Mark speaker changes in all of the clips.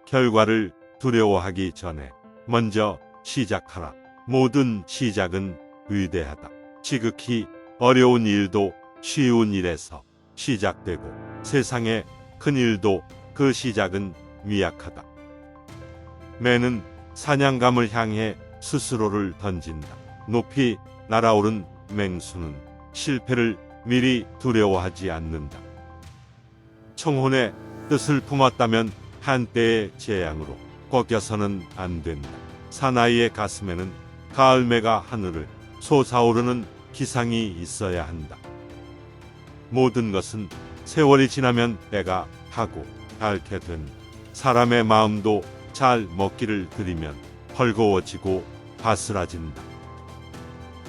Speaker 1: 결과를 두려워하기 전에 먼저 시작하라. 모든 시작은 위대하다. 지극히 어려운 일도 쉬운 일에서 시작되고 세상의 큰 일도 그 시작은 미약하다. 매는 사냥감을 향해 스스로를 던진다. 높이 날아오른 맹수는 실패를 미리 두려워하지 않는다. 청혼의 뜻을 품었다면 한때의 재앙으로 꺾여서는 안 된다. 사나이의 가슴에는 가을매가 하늘을 솟아오르는 기상이 있어야 한다. 모든 것은 세월이 지나면 때가 하고 닳게 된다. 사람의 마음도 잘 먹기를 들이면 헐거워지고 바스라진다.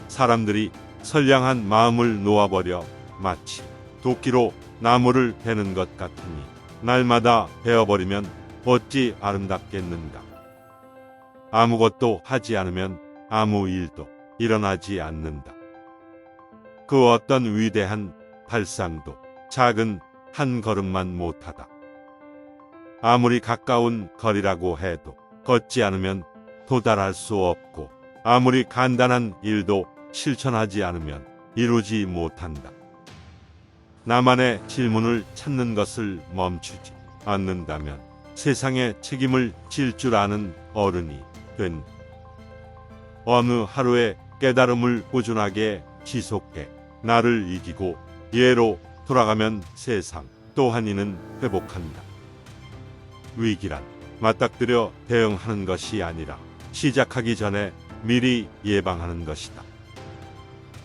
Speaker 1: 사람들이 선량한 마음을 놓아버려 마치 도끼로 나무를 베는 것 같으니 날마다 베어버리면 어찌 아름답겠는가. 아무것도 하지 않으면 아무 일도 일어나지 않는다. 그 어떤 위대한 발상도 작은 한 걸음만 못하다. 아무리 가까운 거리라고 해도 걷지 않으면 도달할 수 없고 아무리 간단한 일도 실천하지 않으면 이루지 못한다. 나만의 질문을 찾는 것을 멈추지 않는다면 세상의 책임을 질 줄 아는 어른이 된 어느 하루의 깨달음을 꾸준하게 지속해 나를 이기고 예로 돌아가면 세상 또 한 이는 회복한다. 위기란 맞닥뜨려 대응하는 것이 아니라 시작하기 전에 미리 예방하는 것이다.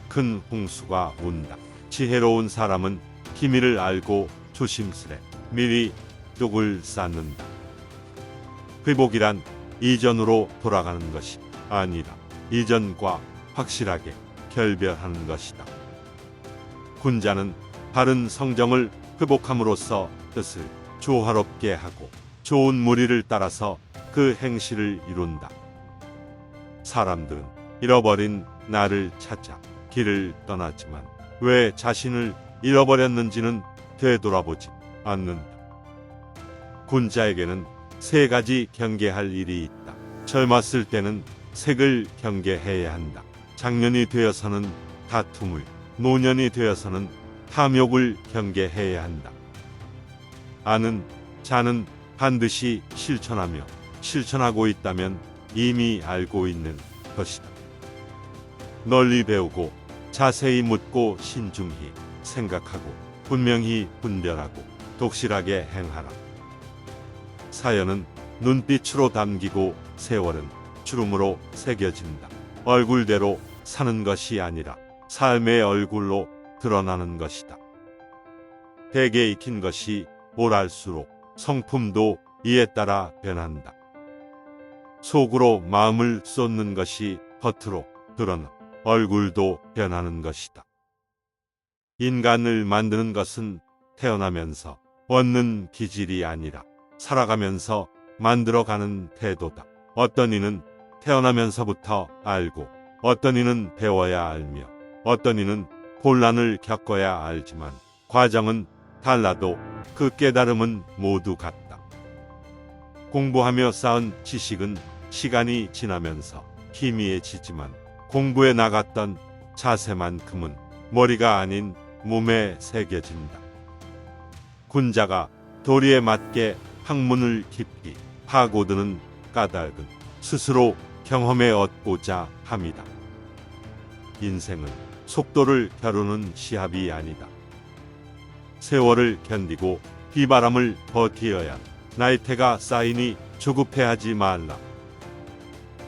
Speaker 1: 큰 홍수가 온다. 지혜로운 사람은 기미를 알고 조심스레 미리 뚝을 쌓는다. 회복이란 이전으로 돌아가는 것이 아니라 이전과 확실하게 결별하는 것이다. 군자는 바른 성정을 회복함으로써 뜻을 조화롭게 하고 좋은 무리를 따라서 그 행실을 이룬다. 사람들은 잃어버린 나를 찾아 길을 떠나지만 왜 자신을 잃어버렸는지는 되돌아보지 않는다. 군자에게는 세 가지 경계할 일이 있다. 젊었을 때는 색을 경계해야 한다. 장년이 되어서는 다툼을, 노년이 되어서는 탐욕을 경계해야 한다. 아는 자는 반드시 실천하며 실천하고 있다면 이미 알고 있는 것이다. 널리 배우고 자세히 묻고 신중히 생각하고 분명히 분별하고 독실하게 행하라. 사연은 눈빛으로 담기고 세월은 주름으로 새겨진다. 얼굴대로 사는 것이 아니라 삶의 얼굴로 드러나는 것이다. 대개 익힌 것이 오랄수록 성품도 이에 따라 변한다. 속으로 마음을 쏟는 것이 겉으로 드러나 얼굴도 변하는 것이다. 인간을 만드는 것은 태어나면서 얻는 기질이 아니라 살아가면서 만들어가는 태도다. 어떤 이는 태어나면서부터 알고 어떤 이는 배워야 알며 어떤 이는 곤란을 겪어야 알지만 과정은 달라도 그 깨달음은 모두 같다. 공부하며 쌓은 지식은 시간이 지나면서 희미해지지만 공부에 나갔던 자세만큼은 머리가 아닌 몸에 새겨진다. 군자가 도리에 맞게 학문을 깊이 파고드는 까닭은 스스로 경험해 얻고자 함이다. 인생은 속도를 겨루는 시합이 아니다. 세월을 견디고 비바람을 버티어야 나이테가 쌓이니 조급해하지 말라.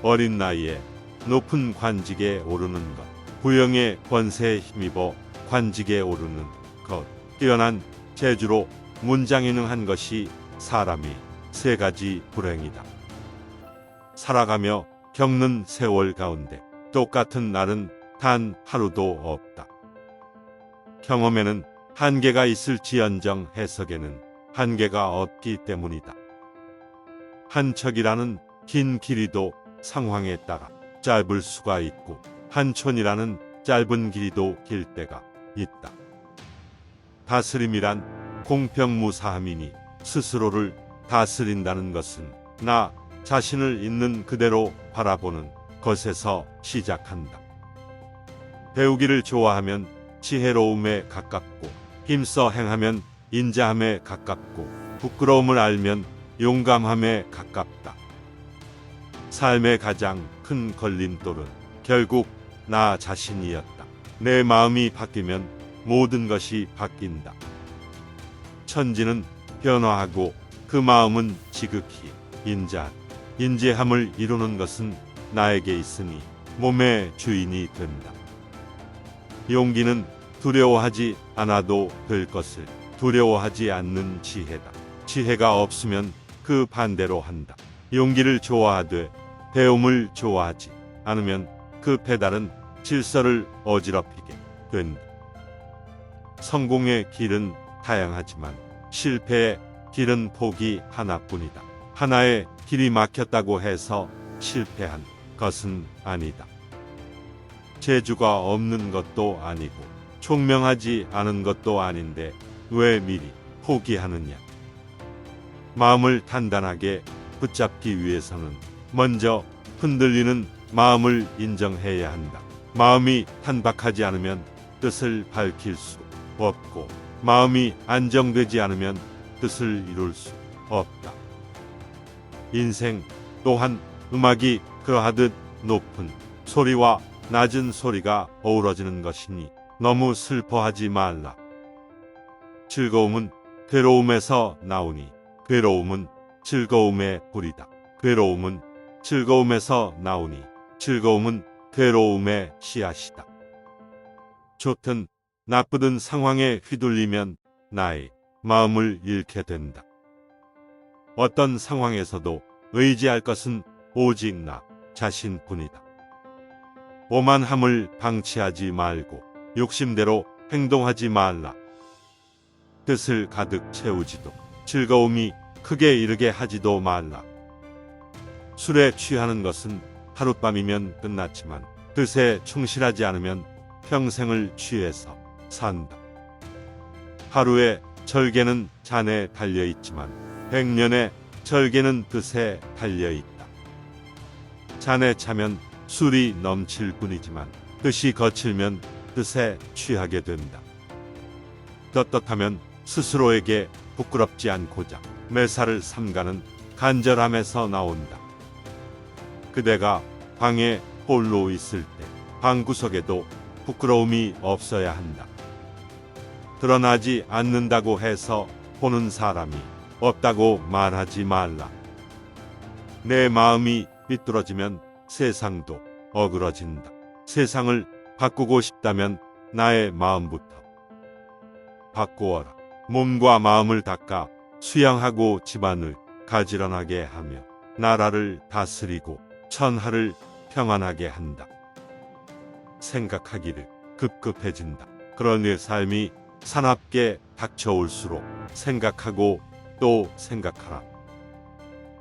Speaker 1: 어린 나이에 높은 관직에 오르는 것, 부영의 권세에 힘입어 관직에 오르는 것, 뛰어난 재주로 문장이능한 것이 사람이 세 가지 불행이다. 살아가며 겪는 세월 가운데 똑같은 날은 단 하루도 없다. 경험에는 한계가 있을지언정 해석에는 한계가 없기 때문이다. 한 척이라는 긴 길이도 상황에 따라 짧을 수가 있고 한 촌이라는 짧은 길이도 길 때가 있다. 다스림이란 공평무사함이니 스스로를 다스린다는 것은 나 자신을 있는 그대로 바라보는 것에서 시작한다. 배우기를 좋아하면 지혜로움에 가깝고, 힘써 행하면 인자함에 가깝고, 부끄러움을 알면 용감함에 가깝다. 삶의 가장 큰 걸림돌은 결국 나 자신이었다. 내 마음이 바뀌면 모든 것이 바뀐다. 천지는 변화하고 그 마음은 지극히 인재함을 이루는 것은 나에게 있으니 몸의 주인이 된다. 용기는 두려워하지 않아도 될 것을 두려워하지 않는 지혜다. 지혜가 없으면 그 반대로 한다. 용기를 좋아하되 배움을 좋아하지 않으면 그 페달은 질서를 어지럽히게 된다. 성공의 길은 다양하지만 실패의 길은 폭이 하나뿐이다. 하나의 길이 막혔다고 해서 실패한 것은 아니다. 재주가 없는 것도 아니고 총명하지 않은 것도 아닌데 왜 미리 포기하느냐. 마음을 단단하게 붙잡기 위해서는 먼저 흔들리는 마음을 인정해야 한다. 마음이 단박하지 않으면 뜻을 밝힐 수 없고, 마음이 안정되지 않으면 뜻을 이룰 수 없다. 인생 또한 음악이 그하듯 높은 소리와 낮은 소리가 어우러지는 것이니 너무 슬퍼하지 말라. 즐거움은 괴로움에서 나오니 괴로움은 즐거움의 뿌리다. 괴로움은 즐거움에서 나오니 즐거움은 괴로움의 씨앗이다. 좋든 나쁘든 상황에 휘둘리면 나의 마음을 잃게 된다. 어떤 상황에서도 의지할 것은 오직 나 자신뿐이다. 오만함을 방치하지 말고 욕심대로 행동하지 말라. 뜻을 가득 채우지도 즐거움이 크게 이르게 하지도 말라. 술에 취하는 것은 하룻밤이면 끝났지만 뜻에 충실하지 않으면 평생을 취해서 산다. 하루의 절개는 잔에 달려있지만 100년의 절개는 뜻에 달려있다. 잔에 차면 술이 넘칠 뿐이지만 뜻이 거칠면 뜻에 취하게 된다. 떳떳하면 스스로에게 부끄럽지 않고자 매사를 삼가는 간절함에서 나온다. 그대가 방에 홀로 있을 때 방구석에도 부끄러움이 없어야 한다. 드러나지 않는다고 해서 보는 사람이 없다고 말하지 말라. 내 마음이 삐뚤어지면 세상도 어그러진다. 세상을 바꾸고 싶다면 나의 마음부터 바꾸어라. 몸과 마음을 닦아 수양하고 집안을 가지런하게 하며 나라를 다스리고 천하를 평안하게 한다. 생각하기를 급급해진다. 그러니 삶이 사납게 닥쳐올수록 생각하고 또 생각하라.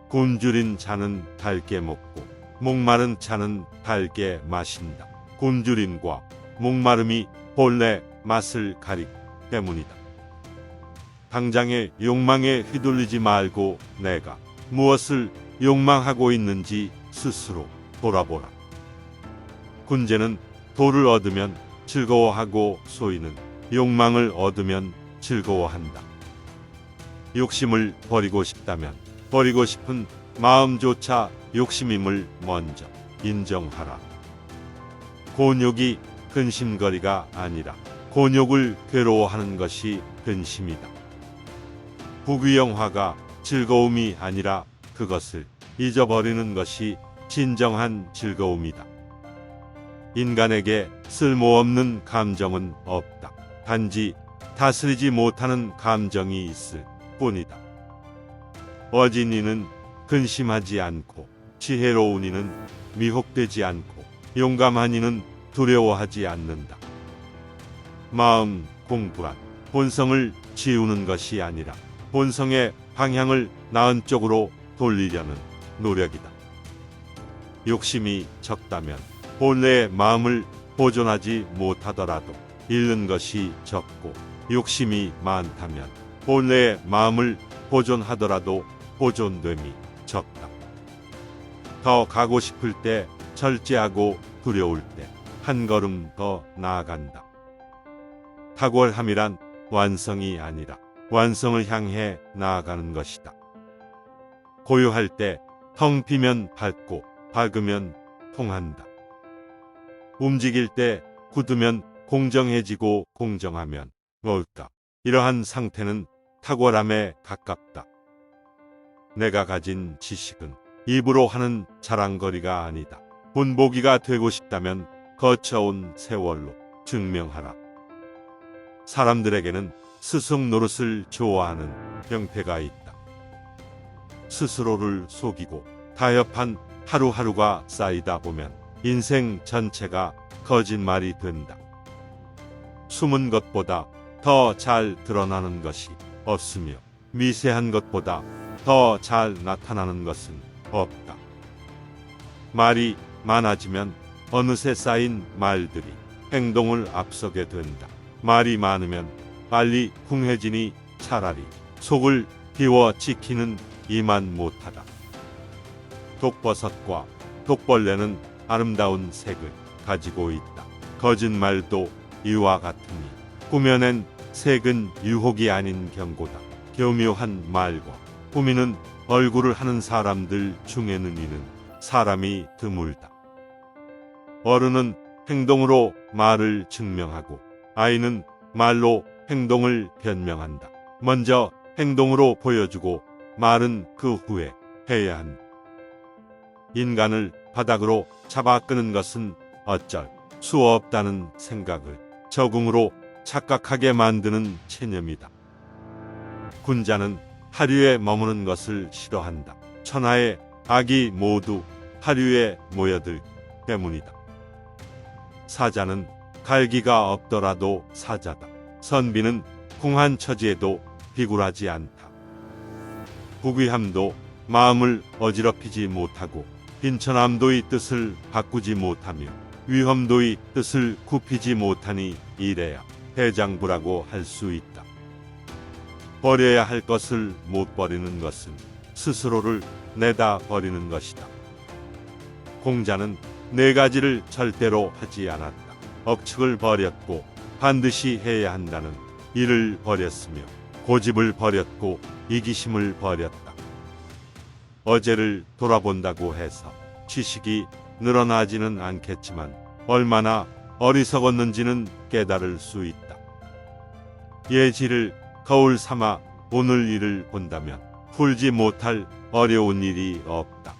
Speaker 1: 굶주린 자는 달게 먹고 목마른 자는 달게 마신다. 굶주림과 목마름이 본래 맛을 가리기 때문이다. 당장의 욕망에 휘둘리지 말고 내가 무엇을 욕망하고 있는지 스스로 돌아보라. 군제는 도를 얻으면 즐거워하고 소인은 욕망을 얻으면 즐거워한다. 욕심을 버리고 싶다면 버리고 싶은 마음조차 욕심임을 먼저 인정하라. 곤욕이 근심거리가 아니라 곤욕을 괴로워하는 것이 근심이다. 부귀영화가 즐거움이 아니라 그것을 잊어버리는 것이 진정한 즐거움이다. 인간에게 쓸모없는 감정은 없다. 단지 다스리지 못하는 감정이 있을 뿐이다. 어진 이는 근심하지 않고, 지혜로운 이는 미혹되지 않고, 용감한 이는 두려워하지 않는다. 마음 공부란 본성을 지우는 것이 아니라 본성의 방향을 나은 쪽으로 돌리려는 노력이다. 욕심이 적다면 본래의 마음을 보존하지 못하더라도 잃는 것이 적고, 욕심이 많다면 본래의 마음을 보존하더라도 보존됨이 적다. 더 가고 싶을 때, 절제하고 두려울 때 한 걸음 더 나아간다. 탁월함이란 완성이 아니라 완성을 향해 나아가는 것이다. 고요할 때 텅 비면 밝고 밝으면 통한다. 움직일 때 굳으면 공정해지고 공정하면 뭘까? 이러한 상태는 탁월함에 가깝다. 내가 가진 지식은 입으로 하는 자랑거리가 아니다. 본보기가 되고 싶다면 거쳐온 세월로 증명하라. 사람들에게는 스승 노릇을 좋아하는 병폐가 있다. 스스로를 속이고 타협한 하루하루가 쌓이다 보면 인생 전체가 거짓말이 된다. 숨은 것보다 더 잘 드러나는 것이 없으며 미세한 것보다 더 잘 나타나는 것은 없다. 말이 많아지면 어느새 쌓인 말들이 행동을 앞서게 된다. 말이 많으면 빨리 궁해지니 차라리 속을 비워 지키는 이만 못하다. 독버섯과 독벌레는 아름다운 색을 가지고 있다. 거짓말도 이와 같으니 꾸며낸 색은 유혹이 아닌 경고다. 교묘한 말과 꾸미는 얼굴을 하는 사람들 중에는 이는 사람이 드물다. 어른은 행동으로 말을 증명하고 아이는 말로 행동을 변명한다. 먼저 행동으로 보여주고 말은 그 후에 해야 한다. 인간을 바닥으로 잡아 끄는 것은 어쩔 수 없다는 생각을 적응으로 착각하게 만드는 체념이다. 군자는 하류에 머무는 것을 싫어한다. 천하의 악이 모두 하류에 모여들 때문이다. 사자는 갈기가 없더라도 사자다. 선비는 궁한 처지에도 비굴하지 않다. 부귀함도 마음을 어지럽히지 못하고 빈천함도의 뜻을 바꾸지 못하며 위험도의 뜻을 굽히지 못하니 이래야 대장부라고 할 수 있다. 버려야 할 것을 못 버리는 것은 스스로를 내다 버리는 것이다. 공자는 네 가지를 절대로 하지 않았다. 억측을 버렸고 반드시 해야 한다는 일을 버렸으며 고집을 버렸고 이기심을 버렸다. 어제를 돌아본다고 해서 지식이 늘어나지는 않겠지만 얼마나 어리석었는지는 깨달을 수 있다. 예지를 거울 삼아 오늘 일을 본다면 풀지 못할 어려운 일이 없다.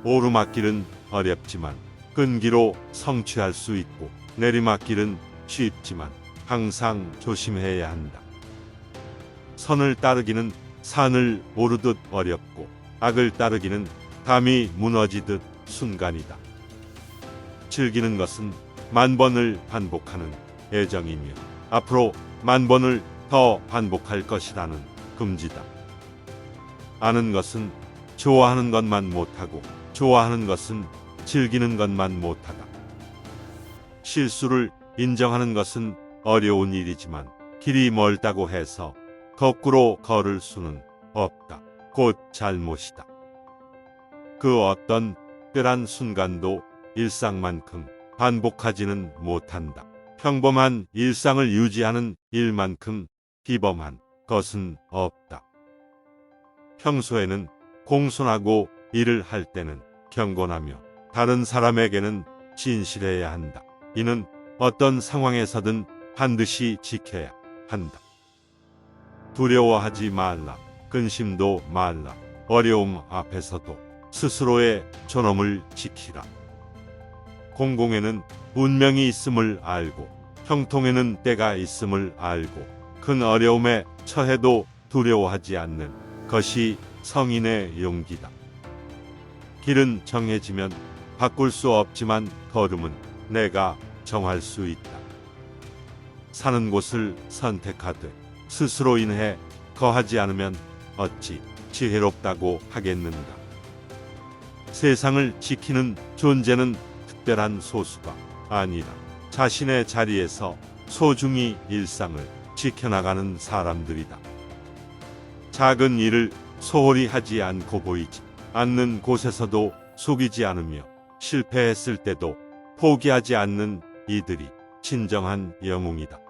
Speaker 1: 오르막길은 어렵지만 끈기로 성취할 수 있고 내리막길은 쉽지만 항상 조심해야 한다. 선을 따르기는 산을 오르듯 어렵고 악을 따르기는 담이 무너지듯 순간이다. 즐기는 것은 만 번을 반복하는 애정이며 앞으로 만 번을 더 반복할 것이라는 금지다. 아는 것은 좋아하는 것만 못하고 좋아하는 것은 즐기는 것만 못하다. 실수를 인정하는 것은 어려운 일이지만 길이 멀다고 해서 거꾸로 걸을 수는 없다. 곧 잘못이다. 그 어떤 특별한 순간도 일상만큼 반복하지는 못한다. 평범한 일상을 유지하는 일만큼 비범한 것은 없다. 평소에는 공손하고 일을 할 때는 경건하며 다른 사람에게는 진실해야 한다. 이는 어떤 상황에서든 반드시 지켜야 한다. 두려워하지 말라. 근심도 말라. 어려움 앞에서도 스스로의 존엄을 지키라. 공공에는 운명이 있음을 알고 형통에는 때가 있음을 알고 큰 어려움에 처해도 두려워하지 않는 것이 성인의 용기다. 길은 정해지면 바꿀 수 없지만 걸음은 내가 정할 수 있다. 사는 곳을 선택하되 스스로 인해 거하지 않으면 어찌 지혜롭다고 하겠는가. 세상을 지키는 존재는 특별한 소수가 아니라 자신의 자리에서 소중히 일상을 지켜나가는 사람들이다. 작은 일을 소홀히 하지 않고 보이지 않는 곳에서도 속이지 않으며 실패했을 때도 포기하지 않는 이들이 진정한 영웅이다.